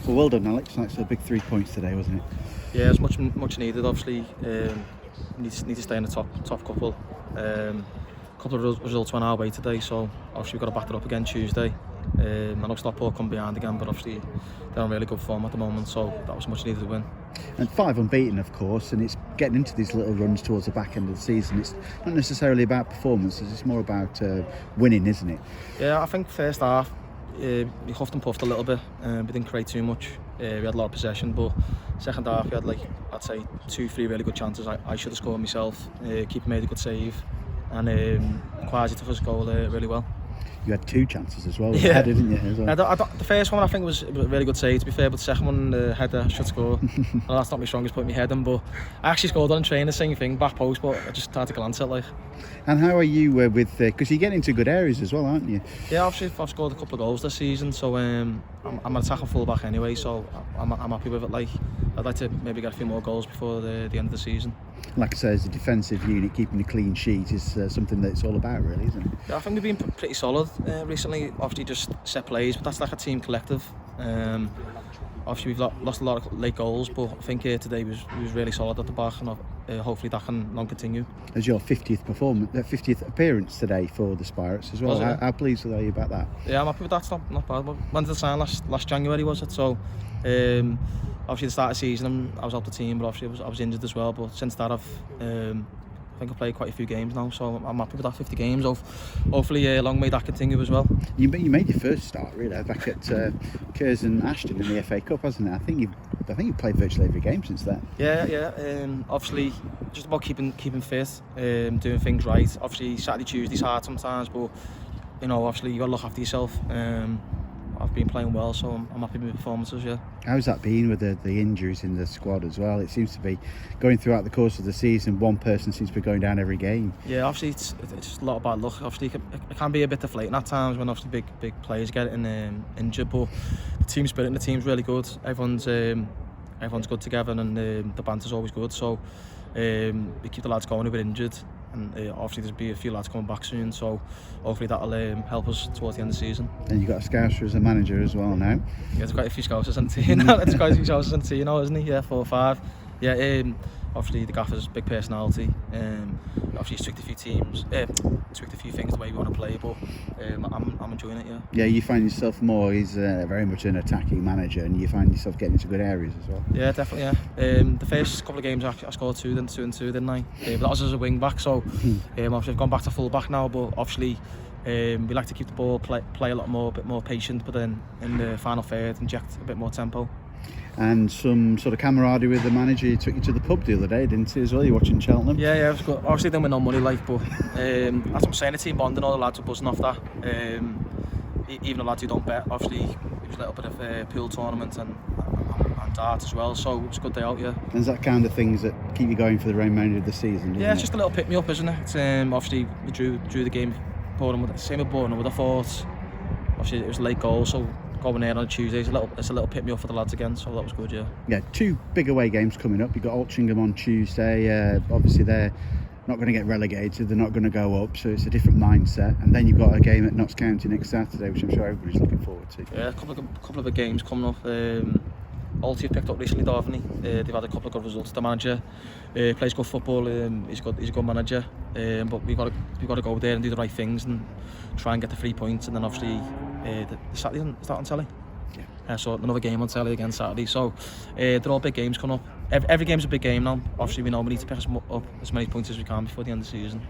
Well, well done, Alex. That's a big 3 points today, wasn't it? Yeah, it's much needed. Obviously, need to stay in the top couple. Couple of results went our way today, so obviously we've got to back it up again Tuesday. I know Stockport come behind again, but obviously they're in really good form at the moment, so that was much needed to win. And 5 unbeaten, of course, and it's getting into these little runs towards the back end of the season. It's not necessarily about performances, it's more about winning, isn't it? Yeah, I think first half we huffed and puffed a little bit. We didn't create too much. We had a lot of possession, but second half we had, like, I'd say 2-3 really good chances. I should have scored myself. Keeper made a good save, and Quasi took his goal really well. You had 2 chances as well, yeah, didn't you? As well. The first one I think was a really good save, to be fair, but the second one, header, should score. Well, that's not my strongest point, my heading, but I actually scored on training, the same thing, back post, but I just had to glance at, like. And how are you with, because you're getting into good areas as well, aren't you? Yeah, obviously I've scored a couple of goals this season, so I'm an attacking full-back anyway, so I'm happy with it. Like, I'd like to maybe get a few more goals before the end of the season. Like I say, as a defensive unit, keeping a clean sheet is something that it's all about, really, isn't it? Yeah, I think we've been pretty solid recently. Obviously, just set plays, but that's like a team collective. Obviously, we've lost a lot of late goals, but I think today was really solid at the back, and hopefully that can long continue. As your 50th appearance today for the Spireites as well. How pleased are you about that? Yeah, I'm happy with that. It's not bad. When did I sign last January, was it? So, obviously the start of the season I was out the team, but obviously I was injured as well. But since that I think I've played quite a few games now, so I'm happy with that 50 games. Hopefully, long may that continue as well. You made your first start really back at Kers and Ashton in the FA Cup, hasn't it? I think you've played virtually every game since then. Yeah. Obviously, just about keeping fit, doing things right. Obviously, Saturday, Tuesday's hard sometimes, but obviously you got to look after yourself. I've been playing well, so I'm happy with the performances, yeah. How's that been with the injuries in the squad as well? It seems to be going throughout the course of the season, one person seems to be going down every game. Yeah, obviously it's just a lot of bad luck. Obviously it can be a bit deflating at times when obviously big players get injured, but the team spirit and the team's really good. Everyone's good together, and the banter's always good, so we keep the lads going who are injured. And obviously there's be a few lads coming back soon, so hopefully that'll help us towards the end of the season. And you've got a Scouser as a manager as well now. Yeah, there's quite a few Scousers in the team now. There's quite a few Scousers in the team now, isn't he? Yeah, 4 or 5. Yeah, obviously the gaffer's a big personality. Obviously he's tweaked a few things the way we want to play, but I'm enjoying it, yeah. Yeah, you find yourself more, he's very much an attacking manager, and you find yourself getting into good areas as well. Yeah, definitely, yeah. The first couple of games I scored 2 and 2, didn't I? But that was as a wing back, so obviously I've gone back to full back now, but obviously we like to keep the ball, play a lot more, a bit more patient, but then in the final third inject a bit more tempo. And some sort of camaraderie with the manager. He took you to the pub the other day, didn't he, as well? You're watching Cheltenham. Yeah, it was good. Obviously didn't win no money, like, but that's what I'm saying, the team bonding, all the lads were buzzing off that. Even the lads who don't bet, obviously it was a little bit of a pool tournament and dart as well, so it was a good day out, yeah. And is that kind of things that keep you going for the remainder of the season? Yeah, it's just a little pick me up, isn't it? It's, obviously we drew the game, same with Bournemouth, I thought. Obviously it was a late goal, so going there on a Tuesday, it's a little pick me up for the lads again, so that was good, yeah. Yeah, 2 big away games coming up. You've got Altrincham on Tuesday. Obviously they're not going to get relegated, they're not going to go up, so it's a different mindset. And then you've got a game at Notts County next Saturday, which I'm sure everybody's looking forward to. Yeah, a couple of games coming up. Alty have picked up recently, Darvany. They've had a couple of good results. The manager plays good football. He's a good manager. But we've got to go there and do the right things and try and get the 3 points. And then obviously the Saturday, is that on telly? Yeah. So another game on telly again Saturday. So they're all big games coming up. Every game's a big game now. Obviously we know we need to pick up as many points as we can before the end of the season.